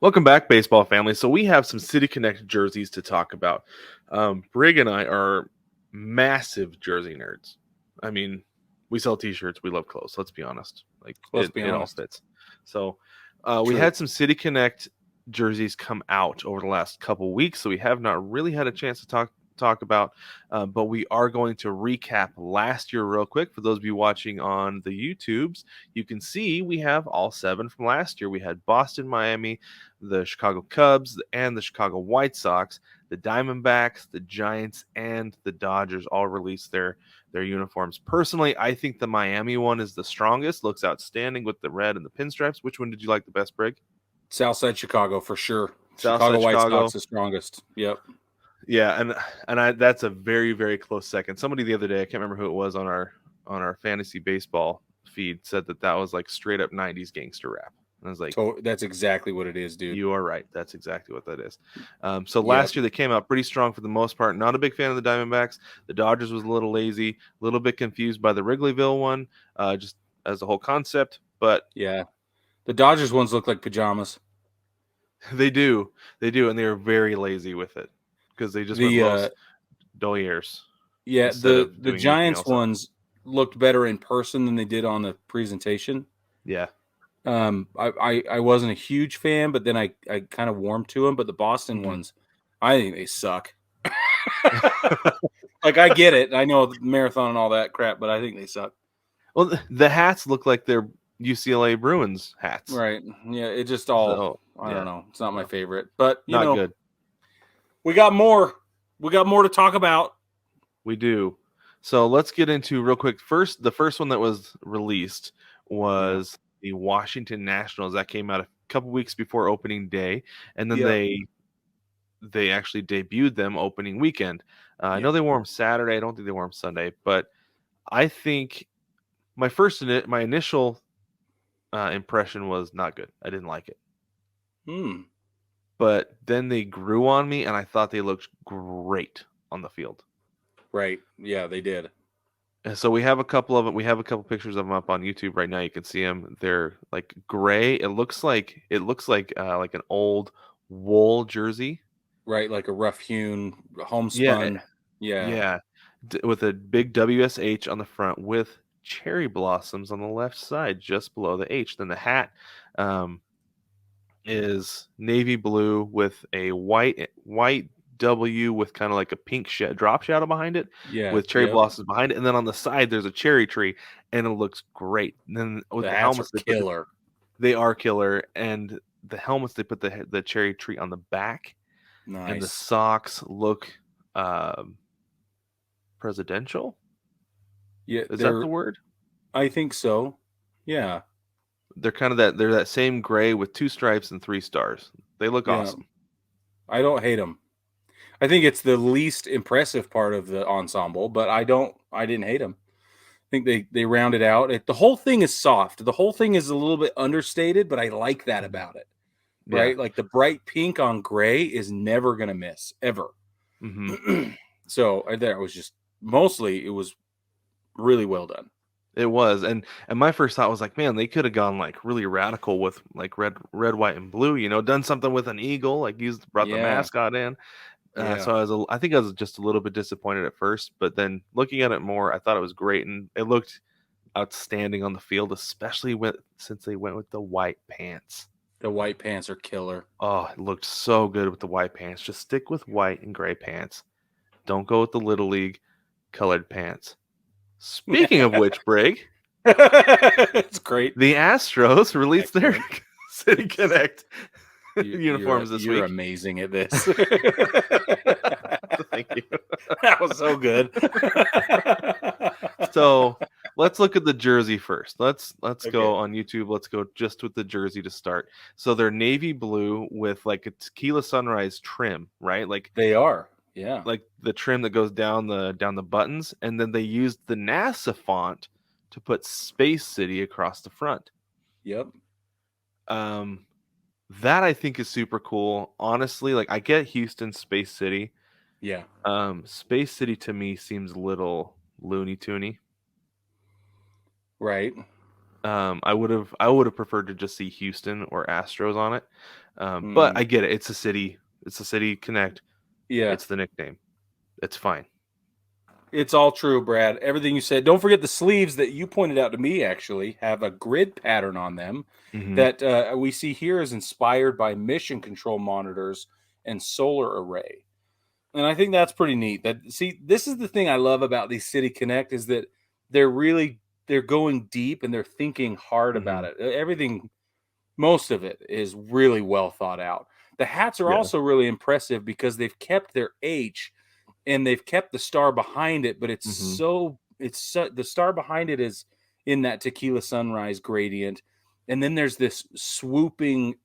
Welcome back, baseball family. So we have some City Connect jerseys to talk about. Brig and I are massive jersey nerds. I mean, we sell T-shirts. We love clothes. Let's be honest. Like Let's it, be it all honest. fits. So we True. had some City Connect jerseys come out over the last couple weeks, so we have not really had a chance to talk about. But we are going to recap last year real quick. For those of you watching on the YouTubes, you can see we have all 7 from last year. We had Boston, Miami, the Chicago Cubs, and the Chicago White Sox. The Diamondbacks, the Giants, and the Dodgers all released their uniforms. Personally, I think the Miami one is the strongest. Looks outstanding with the red and the pinstripes. Which one did you like the best, Brig? Southside Chicago for sure. Chicago Southside White Sox Chicago. the strongest. Yep. Yeah, and that's a very, very close second. Somebody the other day, I can't remember who it was on our fantasy baseball feed, said that was like straight up 90s gangster rap. And I was like, That's exactly what it is, dude. you are right. That's exactly what that is. So Yep. last year they came out pretty strong for the most part. Not a big fan of the Diamondbacks. The Dodgers was a little lazy, a little bit confused by the Wrigleyville one, just as a whole concept. But Yeah. The Dodgers ones look like pajamas. they do, and they are very lazy with it because they just went Los Dodgers instead the of doing anything Giants else. ones looked better in person than they did on the presentation. Yeah. I wasn't a huge fan, but then I kind of warmed to them. But the Boston ones, I think they suck. Like, I get it. I know the marathon and all that crap, but I think they suck. Well, the hats look like they're UCLA Bruins hats. Right. Yeah, it just all, So, I yeah. don't know. It's not my favorite. But, Not good. we got more. We got more to talk about. We do. So let's get into real quick. The first one that was released was the Washington Nationals. That came out a couple weeks before opening day, and then they actually debuted them opening weekend. I know they wore them Saturday. I don't think they wore them Sunday, but I think my initial impression was not good. I didn't like it. But then they grew on me, and I thought they looked great on the field. Right. Yeah, they did. And so we have a couple of them. We have a couple pictures of them up on YouTube right now. You can see them. They're like gray. It looks like an old wool jersey. Right, like a rough hewn homespun. Yeah. With a big WSH on the front with cherry blossoms on the left side, just below the H. Then the hat is navy blue with a white W with kind of like a pink drop shadow behind it, with cherry blossoms behind it, and then on the side there's a cherry tree, and it looks great. And then with the helmets, they are killer, and the helmets they put the cherry tree on the back, and the socks look presidential. Yeah, is that the word? I think so. Yeah, they're kind of they're that same gray with 2 stripes and 3 stars. They look awesome. I don't hate them. I think it's the least impressive part of the ensemble, but I didn't hate them. I think they rounded out. The whole thing is soft. The whole thing is a little bit understated, but I like that about it. Right? Like the bright pink on gray is never going to miss, ever. Mm-hmm. So that was just, mostly it was really well done. It was, and my first thought was like, man, they could have gone like really radical with like red, white, and blue. Done something with an eagle, like brought the mascot in. So I think I was just a little bit disappointed at first, but then looking at it more, I thought it was great, and it looked outstanding on the field, especially since they went with the white pants. The white pants are killer. Oh, it looked so good with the white pants. Just stick with white and gray pants. Don't go with the Little League colored pants. Speaking of which, Brig, it's great. The Astros released their City Connect uniforms this week. You're amazing at this. Thank you. That was so good. So let's look at the jersey first. Let's go on YouTube. Let's go just with the jersey to start. So they're navy blue with like a tequila sunrise trim, right? Like they are. Yeah. Like the trim that goes down the buttons, and then they used the NASA font to put Space City across the front. Yep. That I think is super cool. Honestly, like I get Houston Space City. Yeah. Space City to me seems a little Looney Toony. Right. I would have preferred to just see Houston or Astros on it. But I get it. It's a city. It's a City Connect. Yeah. It's the nickname. It's fine. It's all true, Brad. Everything you said. Don't forget the sleeves that you pointed out to me actually have a grid pattern on them Mm-hmm. that we see here is inspired by mission control monitors and solar array. And I think that's pretty neat. This is the thing I love about these City Connect is that they're going deep and they're thinking hard about Mm-hmm. it. Everything, most of it is really well thought out. The hats are Yeah. also really impressive because they've kept their H and they've kept the star behind it, but Mm-hmm. the star behind it is in that tequila sunrise gradient, and then there's this swooping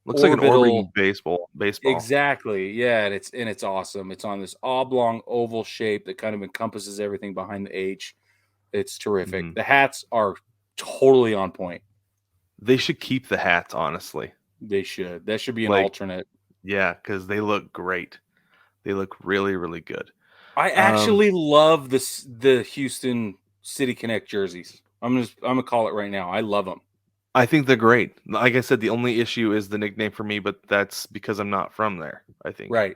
Looks like an orbiting orbital. baseball. Exactly, yeah, and it's awesome. It's on this oblong oval shape that kind of encompasses everything behind the H. It's terrific. Mm-hmm. The hats are totally on point. They should keep the hats, honestly. They should. That should be an Like, alternate. yeah, because they look great. They look really, really good. I actually love the Houston City Connect jerseys. I'm gonna call it right now. I love them. I think they're great. Like I said, the only issue is the nickname for me, but that's because I'm not from there, I think. Right.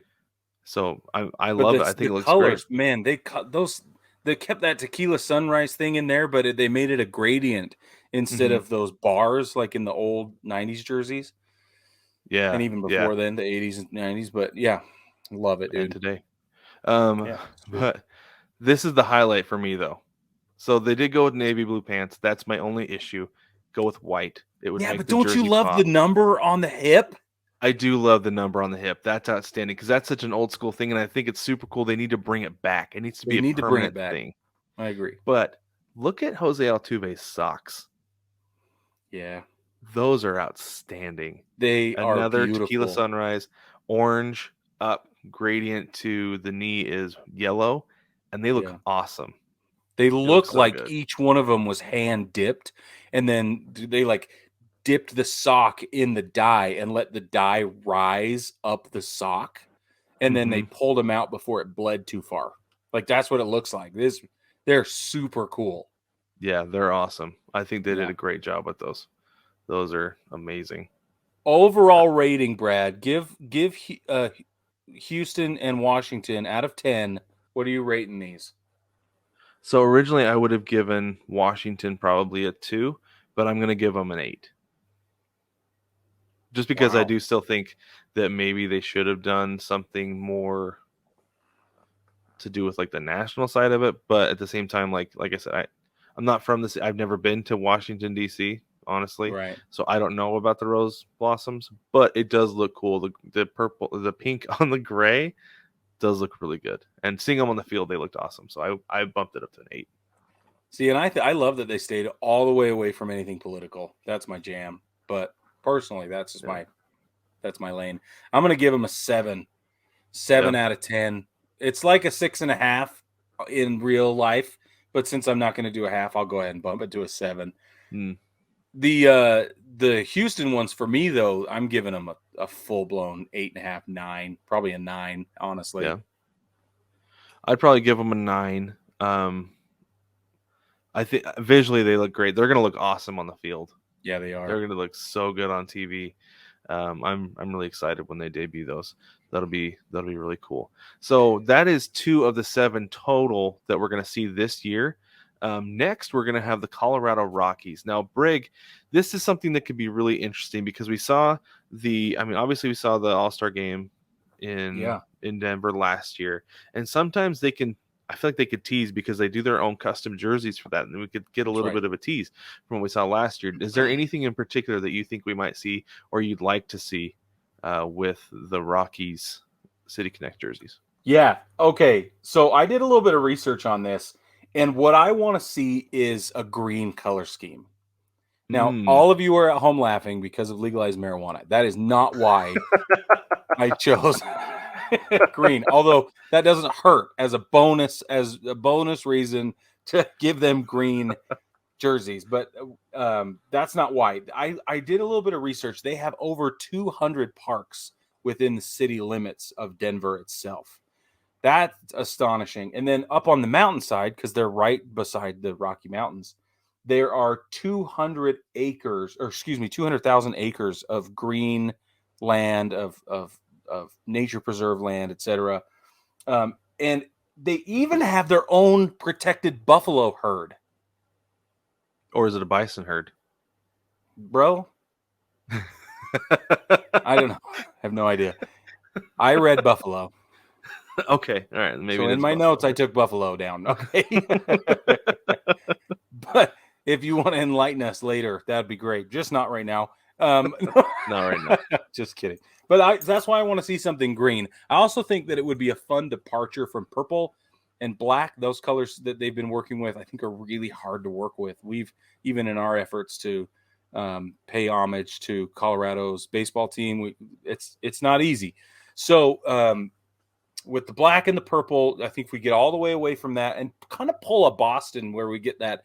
So I But love it. I think the it looks great. colors, man, they cut those. They kept that tequila sunrise thing in there, but they made it a gradient instead Mm-hmm. of those bars like in the old '90s jerseys, Yeah, and even yeah, before then, the '80s and '90s. But yeah, love it, and dude. today. Yeah, sweet. But this is the highlight for me though. So they did go with navy blue pants. That's my only issue. Go with white. It would Yeah, make but the don't you jersey love the pop. number on the hip? I do love the number on the hip. That's outstanding because that's such an old school thing, and I think it's super cool. They need to bring it back. It needs to be They a need to bring it permanent back. thing. I agree. But look at Jose Altuve's socks. Yeah, Those are outstanding. they are Another tequila beautiful. sunrise, orange up gradient to the knee is yellow, and they look Yeah. awesome. They They look look so like good. each one of them was hand dipped, and then they like dipped the sock in the dye and let the dye rise up the sock, and then they Hmm. pulled them out before it bled too far. Like that's what it looks like. They're super cool. Yeah, they're awesome. I think they did Yeah. a great job with those. Those are amazing. Overall rating, Brad, give Houston and Washington out of 10. What are you rating these? So originally I would have given Washington probably a 2, but I'm going to give them an 8. Just because I Wow. do still think that maybe they should have done something more to do with like the national side of it, but at the same time like I said I'm not from this. I've never been to Washington D.C. honestly, Right. so I don't know about the rose blossoms, but it does look cool. The purple, the pink on the gray does look really good, and seeing them on the field, they looked awesome. So I bumped it up to an 8. See, and I love that they stayed all the way away from anything political. That's my jam. But personally, that's just Yeah, that's my lane. I'm gonna give them a 7, yeah. 7 out of 10. It's like a 6.5 in real life, but since I'm not gonna do a half, I'll go ahead and bump it to a 7. Mm, The Houston ones for me though, I'm giving them a full blown 8.5, 9, probably a 9, honestly. yeah. I'd probably give them a 9. I think visually they look great. They're gonna look awesome on the field. Yeah, they They're are. gonna look so good on TV. I'm really excited when they debut those. That'll be really cool. So that is 2 of the 7 total that we're gonna see this year. Next, we're gonna have the Colorado Rockies. Now, Brig, this is something that could be really interesting because we saw obviously we saw the All-Star game in Yeah, in Denver last year, and sometimes they can. I feel like they could tease because they do their own custom jerseys for that, and we could get a that's little right. bit of a tease from what we saw last year. Is there anything in particular that you think we might see or you'd like to see with the Rockies City Connect jerseys? Yeah. Okay. So I did a little bit of research on this, and what I want to see is a green color scheme. Now, Mm. all of you are at home laughing because of legalized marijuana. That is not why I chose green. Although that doesn't hurt as a bonus reason to give them green jerseys, but that's not why. I did a little bit of research. They have over 200 parks within the city limits of Denver itself. That's astonishing. And then up on the mountainside, because they're right beside the Rocky Mountains, there are 200,000 acres of green land, of nature preserve land, etc. And they even have their own protected buffalo herd. Or is it a bison herd? Bro, I don't know. I have no idea. I read buffalo. Okay, all right. Maybe So it in is my buffalo notes, I herd. took buffalo down. Okay. But if you want to enlighten us later, that'd be great. Just not right now. Not right now. Just kidding. But that's why I want to see something green. I also think that it would be a fun departure from purple and black. Those colors that they've been working with, I think, are really hard to work with. We've, even in our efforts to pay homage to Colorado's baseball team, it's not easy. So with the black and the purple, I think we get all the way away from that and kind of pull a Boston where we get that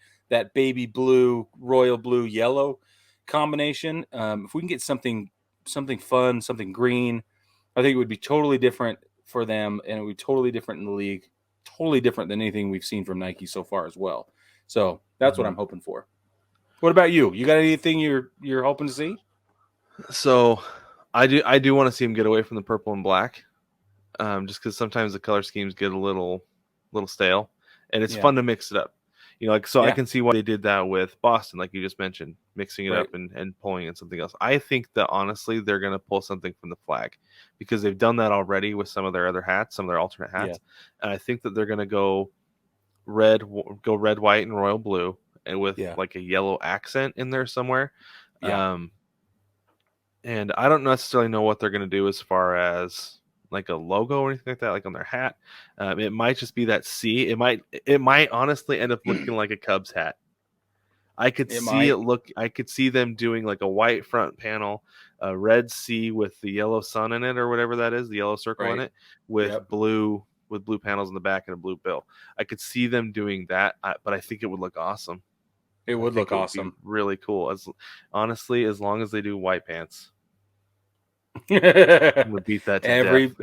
baby blue, royal blue, yellow combination. If we can get something fun, something green, I think it would be totally different for them, and it would be totally different in the league, totally different than anything we've seen from Nike so far as well. So that's what I'm hoping for. What about you? You got anything you're hoping to see? So I do want to see him get away from the purple and black, just because sometimes the color schemes get a little stale, and it's fun to mix it up. I can see why they did that with Boston, like you just mentioned, mixing it up and pulling in something else. I think that honestly they're going to pull something from the flag, because they've done that already with some of their other hats, some of their alternate hats, and I think that they're going to go red, white, and royal blue, and with like a yellow accent in there somewhere. And I don't necessarily know what they're going to do as far as like a logo or anything like that, like on their hat. It might just be that C. It might honestly end up looking like a Cubs hat. I could see them doing like a white front panel, a red C with the yellow sun in it, or whatever that is, the yellow circle in it, with blue panels in the back and a blue bill. I could see them doing that, but I think it would look awesome. It would look awesome. Really cool. Honestly, as long as they do white pants. Would beat that to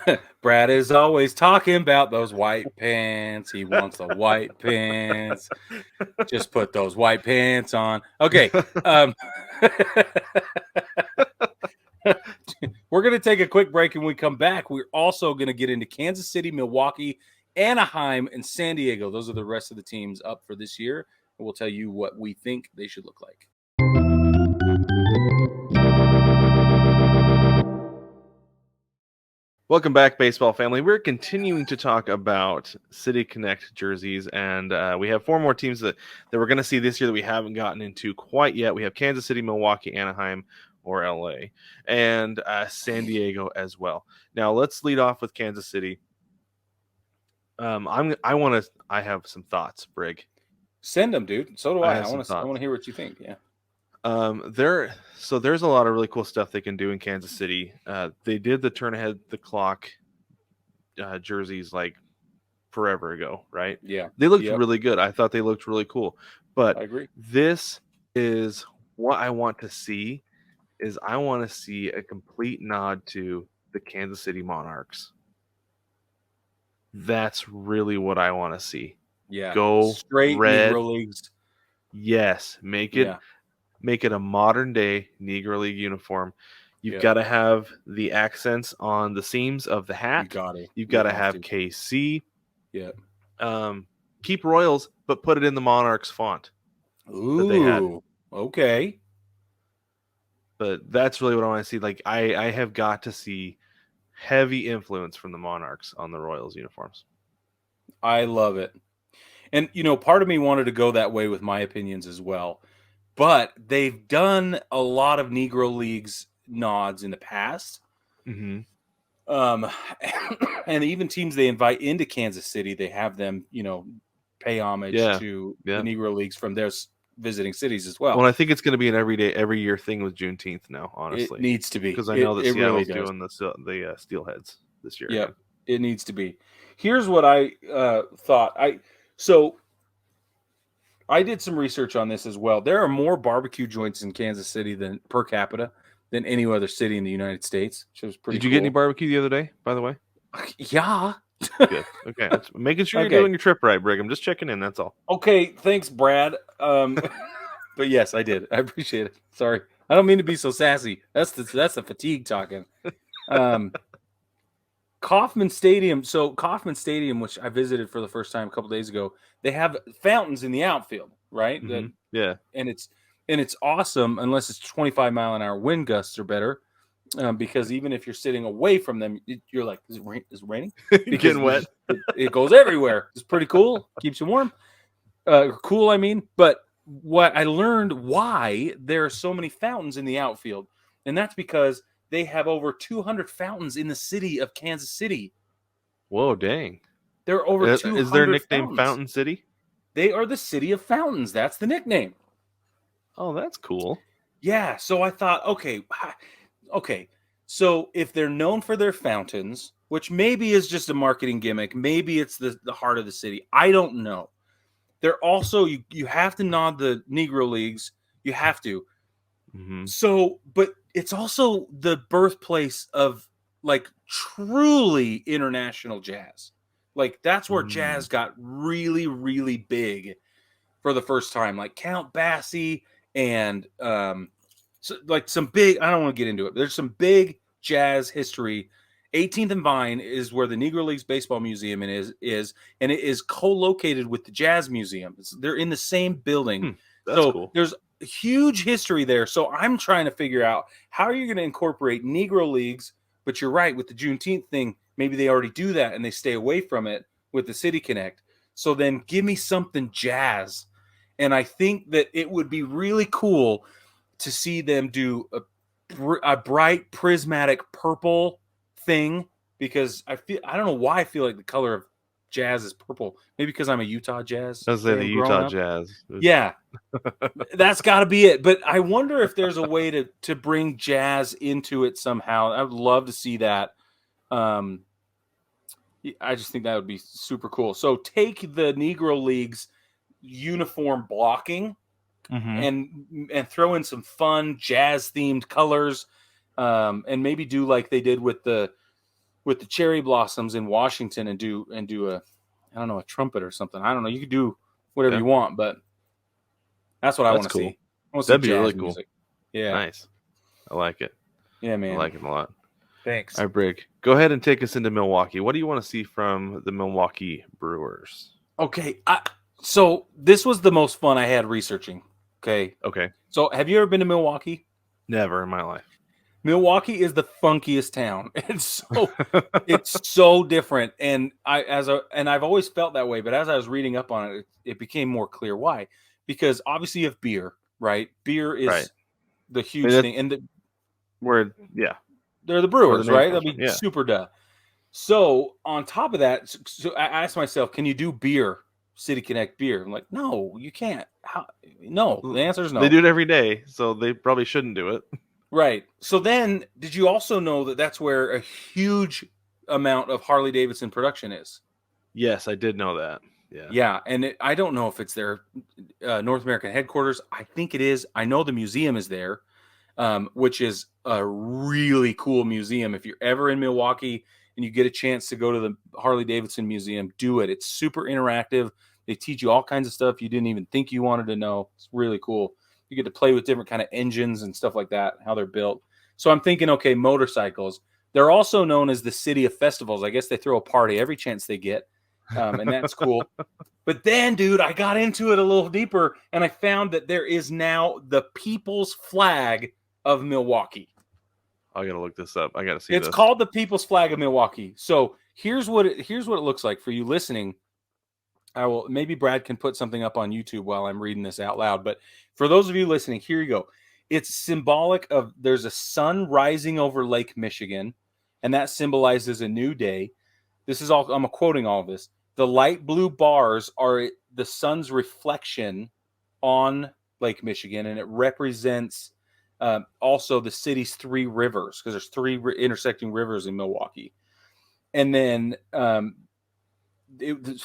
death. Brad is always talking about those white pants. He wants the white pants. Just put those white pants on. Okay. We're going to take a quick break, and when we come back, we're also going to get into Kansas City, Milwaukee, Anaheim, and San Diego. Those are the rest of the teams up for this year. And we'll tell you what we think they should look like. Welcome back, baseball family. We're continuing to talk about City Connect jerseys, and we have 4 more teams that we're going to see this year that we haven't gotten into quite yet. We have Kansas City, Milwaukee, Anaheim, or LA, and San Diego as well. Now let's lead off with Kansas City. I have some thoughts, Brig. Send them, dude. So do I. I want to hear what you think. Yeah. There's a lot of really cool stuff they can do in Kansas City. They did the turn ahead the clock jerseys like forever ago, right? Yeah. They looked really good. I thought they looked really cool. But I agree. This is what I want to see. I want to see a complete nod to the Kansas City Monarchs. That's really what I want to see. Yeah. Go straight red. Negro Leagues. Yes. Make it a modern day Negro League uniform. You've got to have the accents on the seams of the hat. You've got to have KC. Yeah. Keep Royals, but put it in the Monarchs font. Ooh. That they had. Okay. But that's really what I want to see. Like I have got to see heavy influence from the Monarchs on the Royals uniforms. I love it. And part of me wanted to go that way with my opinions as well. But they've done a lot of Negro Leagues nods in the past. Mm-hmm. And even teams they invite into Kansas City, they have them, pay homage to the Negro Leagues from their visiting cities as well. Well, I think it's going to be an every year thing with Juneteenth now, honestly. It needs to be. Because I know that Seattle's really doing the Steelheads this year. Yeah, it needs to be. Here's what I thought. I did some research on this as well. There are more barbecue joints in Kansas City than per capita than any other city in the United States, which was pretty cool. Did you get any barbecue the other day, by the way? Yeah. Good. Okay. Making sure you're Okay. doing your trip right, Brig. I'm just checking in. That's all. Okay. Thanks, Brad. But yes, I did. I appreciate it. Sorry. I don't mean to be so sassy. That's the fatigue talking. Kaufman Stadium. So Kaufman Stadium, which I visited for the first time a couple days ago, they have fountains in the outfield, right? Yeah. And it's awesome unless it's 25-mile-an-hour wind gusts or better. Because even if you're sitting away from them, you're like, is it raining? Because Getting wet. it goes everywhere. It's pretty cool. Keeps you warm. Cool, I mean. But what I learned why there are so many fountains in the outfield, and that's because they have over 200 fountains in the city of Kansas City. Whoa, dang. There are over Is their 200 nickname fountains. Fountain City? They are the city of fountains. That's the nickname. Oh, that's cool. Yeah. So I thought, okay. So if they're known for their fountains, which maybe is just a marketing gimmick, maybe it's the heart of the city. I don't know. They're also, you have to nod the Negro Leagues. You have to. Mm-hmm. So, but it's also the birthplace of like truly international jazz. Like that's where jazz got really, really big for the first time. Like Count Basie and so like some big. I don't want to get into it. But there's some big jazz history. 18th and Vine is where the Negro Leagues Baseball Museum is, and it is co-located with the Jazz Museum. They're in the same building. That's So cool. there's huge history there. So I'm trying to figure out how are you going to incorporate Negro Leagues, but you're right, with the Juneteenth thing, maybe they already do that and they stay away from it with the City Connect. So then give me something jazz. And I think that it would be really cool to see them do a bright prismatic purple thing, because I don't know why I feel like the color of jazz is purple. Maybe because I'm a Utah Jazz I was saying the fan growing Utah up. Jazz. Yeah, that's got to be it. But I wonder if there's a way to bring jazz into it somehow. I would love to see that. I just think that would be super cool. So take the Negro Leagues uniform blocking and throw in some fun jazz themed colors, and maybe do like they did with the cherry blossoms in Washington and do a, I don't know, a trumpet or something. I don't know. You could do whatever you want, but that's what I want to see. I want to see That'd be jazz really cool. music. Yeah. Nice. I like it. Yeah, man. I like it a lot. Thanks. All right, Brig, go ahead and take us into Milwaukee. What do you want to see from the Milwaukee Brewers? Okay. So this was the most fun I had researching. Okay. So have you ever been to Milwaukee? Never in my life. Milwaukee is the funkiest town. It's so different. And I've always felt that way, but as I was reading up on it, it became more clear why. Because obviously you have beer, right? Beer is the huge thing. And they're the Brewers, right? That'd be super duh. So on top of that, so I asked myself, can you do beer, City Connect beer? I'm like, no, you can't. How? No, the answer is no. They do it every day, so they probably shouldn't do it. Right. So then, did you also know that that's where a huge amount of Harley Davidson production is? Yes, I did know that. Yeah. Yeah, and I don't know if it's their North American headquarters. I think it is. I know the museum is there, which is a really cool museum. If you're ever in Milwaukee and you get a chance to go to the Harley Davidson Museum, do it. It's super interactive. They teach you all kinds of stuff you didn't even think you wanted to know. It's really cool. You get to play with different kind of engines and stuff like that, how they're built. So I'm thinking, okay, motorcycles. They're also known as the city of festivals. I guess they throw a party every chance they get, and that's cool. But then, dude, I got into it a little deeper, and I found that there is now the people's flag of Milwaukee. I gotta look this up. I gotta see. It's called the people's flag of Milwaukee. So here's what it looks like for you listening. Maybe Brad can put something up on YouTube while I'm reading this out loud. But for those of you listening, here you go. It's symbolic of, there's a sun rising over Lake Michigan, and that symbolizes a new day. This is all, I'm quoting all of this. The light blue bars are the sun's reflection on Lake Michigan, and it represents also the city's three rivers, because there's three intersecting rivers in Milwaukee. And then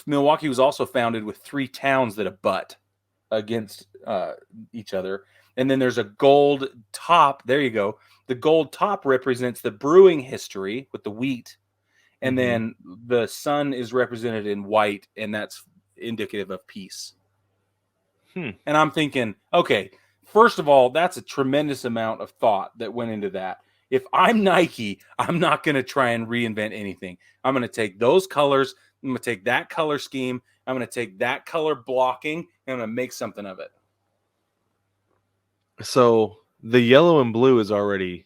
Milwaukee was also founded with three towns that abut against each other. And then there's a gold top. There you go. The gold top represents the brewing history with the wheat. and Mm-hmm. then the sun is represented in white, and that's indicative of peace. Hmm. And I'm thinking, okay, first of all, that's a tremendous amount of thought that went into that. If I'm Nike, I'm not going to try and reinvent anything. I'm going to take those colors, I'm going to take that color scheme, I'm going to take that color blocking, and I'm going to make something of it. So the yellow and blue is already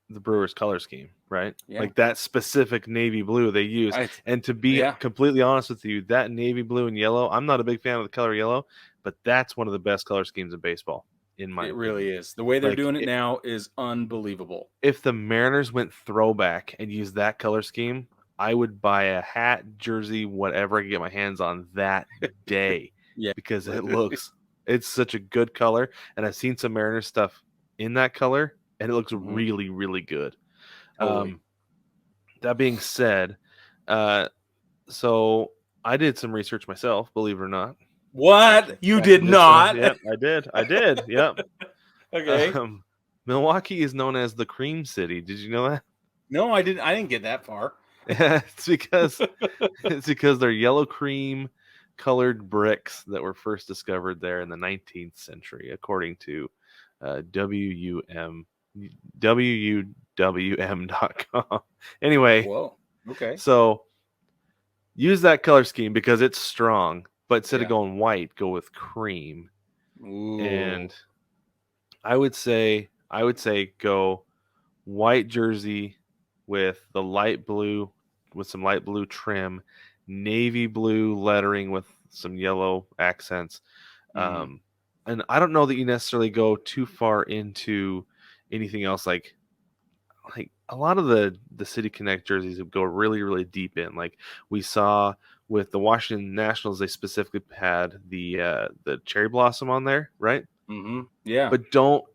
the Brewers color scheme, right? Yeah. Like that specific navy blue they use. And to be Yeah. completely honest with you, that navy blue and yellow, I'm not a big fan of the color yellow, but that's one of the best color schemes in baseball, in my It opinion. really is. The way they're Like doing it now is unbelievable. if the Mariners went throwback and used that color scheme, I would buy a hat, jersey, whatever I can get my hands on that day Yeah. because it's such a good color. And I've seen some Mariners stuff in that color and it looks Mhm. really, really good. Totally. That being said, so I did some research myself, believe it or not. What? Actually, You back did in this show. not? Yep, I did. I did. Yep. Okay. Milwaukee is known as the Cream City. Did you know that? No, I didn't get that far. it's because they're yellow cream colored bricks that were first discovered there in the 19th century, according to WUM WUWM.com. Anyway, Whoa. Okay. so use that color scheme because it's strong, but instead of Yeah. going white, go with cream. Ooh. And I would say go white jersey with the light blue with some light blue trim, navy blue lettering with some yellow accents. Mm-hmm. And I don't know that you necessarily go too far into anything else like a lot of the City Connect jerseys go really really deep in. Like we saw with the Washington Nationals, they specifically had the cherry blossom on there, right? Mm-hmm. Yeah. But don't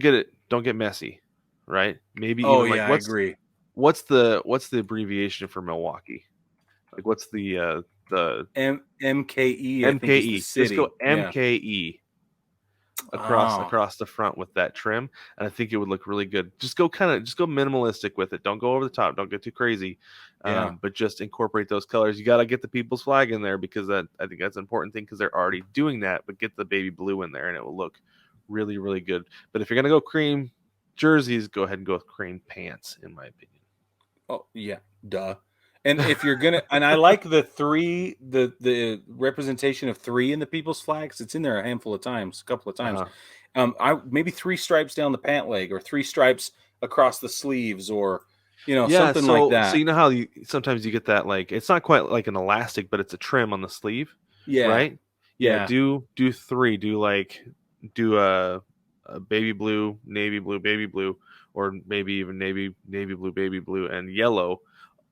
get messy, right? Maybe Oh even like yeah, I agree. what's the abbreviation for Milwaukee? Like what's the MKE, I think, is the MKE? Just go city. Yeah. MKE Oh. across the front with that trim, and I think it would look really good. Just go minimalistic with it. Don't go over the top. Don't get too crazy, Yeah. but just incorporate those colors. You got to get the people's flag in there because I think that's an important thing because they're already doing that. But get the baby blue in there, and it will look really really good. But if you're gonna go cream jerseys, go ahead and go with cream pants, in my opinion. Oh yeah. Duh. And if you're gonna, and I like the representation of three in the people's flags. It's in there a handful of times, a couple of times. Uh-huh. I maybe three stripes down the pant leg, or three stripes across the sleeves, or Yeah, something like so that. you know how sometimes you get that like it's not quite like an elastic, but it's a trim on the sleeve, Yeah. right? Yeah, Yeah. do three. Do a baby blue, navy blue, baby blue, or maybe even navy blue, baby blue, and yellow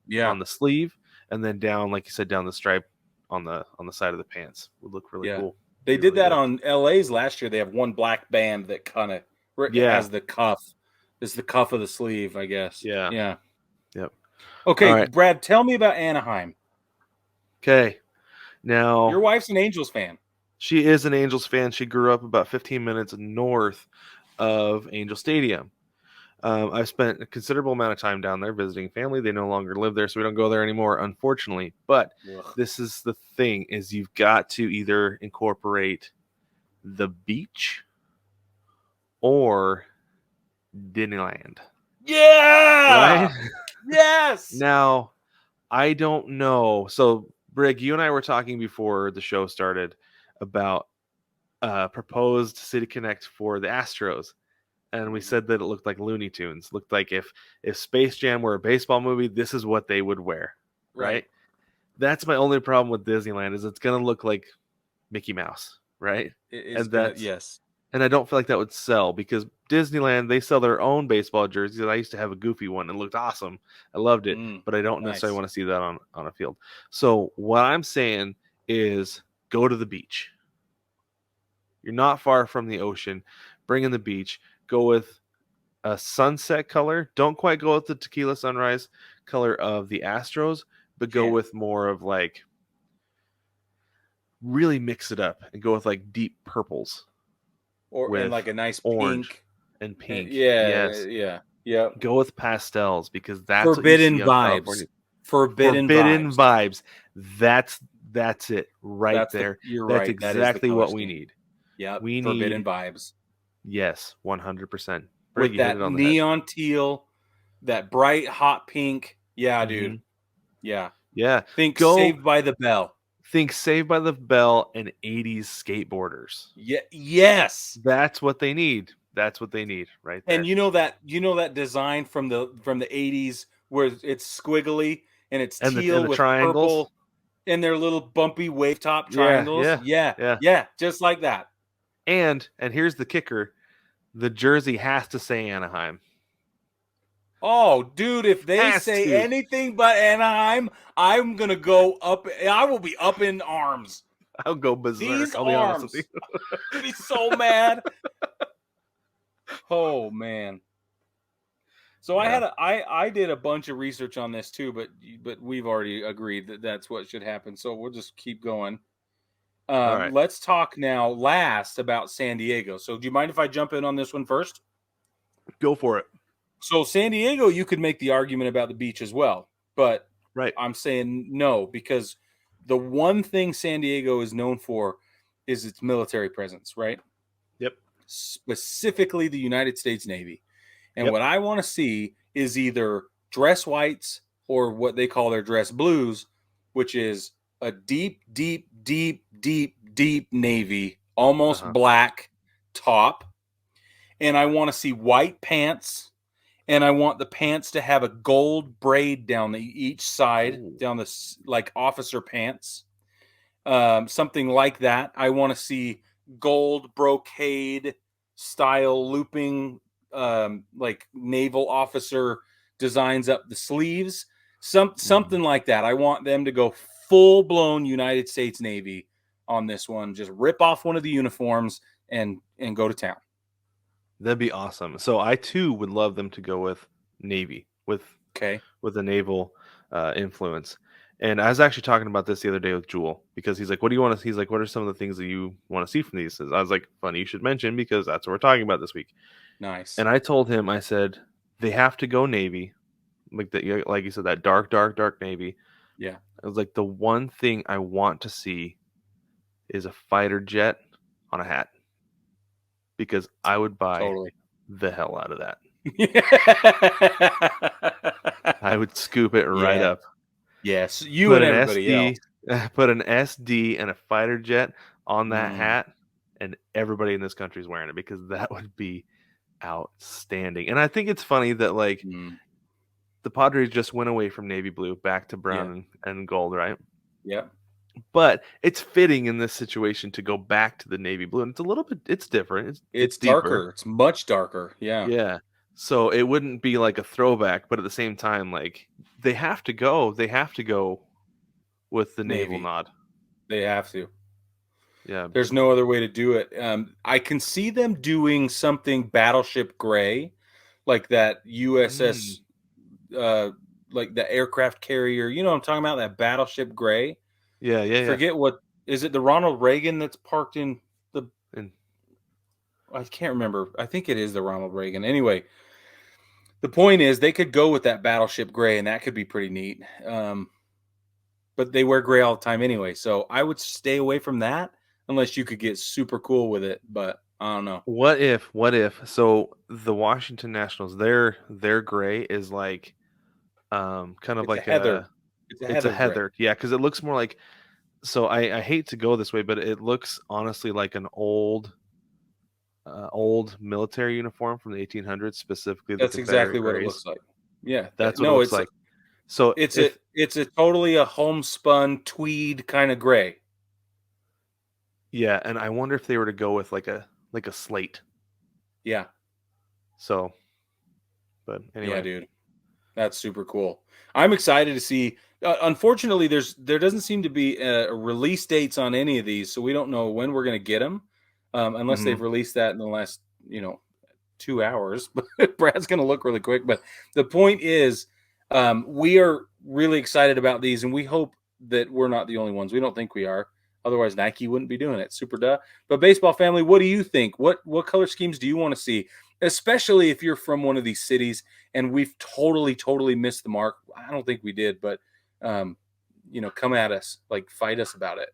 Yeah. on the sleeve, and then down, like you said, down the stripe on the side of the pants would look really Yeah. cool. They Be did really that good. on LA's last year. They have one black band that kind of Yeah, has the cuff. It's the cuff of the sleeve, I guess. yeah, Yeah. yep. All Okay, right. Brad, tell me about Anaheim. Okay. Your Now wife's an Angels fan. she is an Angels fan. She grew up about 15 minutes north of Angel Stadium. I've spent a considerable amount of time down there visiting family. They no longer live there, so we don't go there anymore, unfortunately. But Ugh. this is the thing: is you've got to either incorporate the beach or Disneyland, right? Yeah. Yes. Now, I don't know. So, Brig, you and I were talking before the show started about proposed City Connect for the Astros. And we said that it looked like Looney Tunes. Looked like if Space Jam were a baseball movie, this is what they would wear, Right. right? That's my only problem with Disneyland is it's gonna look like Mickey Mouse, right? It is And gonna. that's Yes. and I don't feel like that would sell because Disneyland they sell their own baseball jerseys. And I used to have a goofy one and it looked awesome. I loved it, Mm, but I don't necessarily nice. want to see that on a field. So what I'm saying is go to the beach. You're not far from the ocean. Bring in the beach. Go with a sunset color. Don't quite go with the tequila sunrise color of the Astros, but go Yeah. with more of like really mix it up and go with like deep purples Or and with like a nice orange pink. and pink. Yeah. Yes. Yeah. Yep. Go with pastels because that's what you Forbidden see on vibes. California. Forbidden Forbidden vibes. vibes. That's it right there. You're That's right. That is the exactly color what we scheme. need. Yep. We Forbidden need, vibes. yes, 100%. Brig, With you hit it that on the head. neon teal, that bright hot pink. Yeah, Hmm. dude. Yeah. Yeah. Think Go Saved by the Bell. think Saved by the Bell and 80s skateboarders. Yeah. Yes. That's what they need. That's what they need right And there. you know that design from the 80s where it's squiggly and it's And teal the with triangles. purple and their little bumpy wave top Yeah, triangles. yeah, Yeah. yeah. Yeah, just like that. And here's the kicker. The jersey has to say Anaheim. Oh, dude, if they Has say to. anything but Anaheim, I'm going to go up. I will be up in arms. I'll go These berserk. I'll be honest with you. arms. I'll be so mad. Oh, man. So Yeah. I did a bunch of research on this too, but we've already agreed that that's what should happen. So we'll just keep going. All right. Let's talk now last about San Diego. So do you mind if I jump in on this one first? Go for it. So San Diego, you could make the argument about the beach as well, but Right. I'm saying no because the one thing San Diego is known for is its military presence, right? Yep. Specifically the United States Navy. And Yep. what I want to see is either dress whites or what they call their dress blues, which is a deep, deep, deep, deep, deep navy, almost Uh-huh. black top. And I want to see white pants. And I want the pants to have a gold braid down each side, Ooh. down the like officer pants, something like that. I want to see gold brocade style looping, like naval officer designs up the sleeves, something like that. I want them to go full blown United States Navy on this one. Just rip off one of the uniforms and go to town. That'd be awesome. So I too would love them to go with Navy Okay. with a naval influence. And I was actually talking about this the other day with Jewel because he's like, "What do you want to?" He's like, "What are some of the things that you want to see from these?" I was like, "Funny you should mention because that's what we're talking about this week." Nice. And I told him, I said, "They have to go Navy, like you said, that dark, dark, dark Navy." Yeah. I was like, "The one thing I want to see is a fighter jet on a hat because I would buy Totally. the hell out of that. Yeah. I would scoop it right up." Yes. You Put and an everybody else. SD, put an SD and a fighter jet on that Mm, hat, and everybody in this country is wearing it because that would be outstanding. And I think it's funny that like mm. the Padres just went away from navy blue back to Yeah. brown and gold, right? Yeah. But it's fitting in this situation to go back to the navy blue, and it's a little bit, it's different, it's It's deeper, darker. It's much darker. Yeah. yeah. So it wouldn't be like a throwback, but at the same time, like they have to go with the naval Navy. nod. They have to. Yeah. There's no other way to do it. I can see them doing something battleship gray, like that Mm. USS, like the aircraft carrier. You know what I'm talking about? That battleship gray. Yeah, yeah, yeah. Forget what is it? The Ronald Reagan that's parked in the. And I can't remember. I think it is the Ronald Reagan. Anyway, the point is they could go with that battleship gray, and that could be pretty neat. But they wear gray all the time anyway, so I would stay away from that unless you could get super cool with it. But I don't know. what if so the Washington Nationals, their gray is like kind of It's a like heather. It's a it's a heather gray. heather. Yeah, because it looks more like, so I hate to go this way, but it looks honestly like an old military uniform from the 1800s, specifically the That's Confederate exactly what it grays. looks like. Yeah. That's what it No, looks like. So if it's a totally a homespun tweed kind of gray. yeah, and I wonder if they were to go with like a slate. Yeah. So, but Yeah, anyway. dude. That's super cool. I'm excited to see. Unfortunately, there doesn't seem to be release dates on any of these, so we don't know when we're going to get them, unless Hmm. they've released that in the last 2 hours. But Brad's going to look really quick. But the point is, we are really excited about these, and we hope that we're not the only ones. We don't think we are. Otherwise, Nike wouldn't be doing it. Super duh. But baseball family, what do you think? What color schemes do you want to see? especially if you're from one of these cities and we've totally missed the mark. I don't think we did, but come at us, like fight us about it.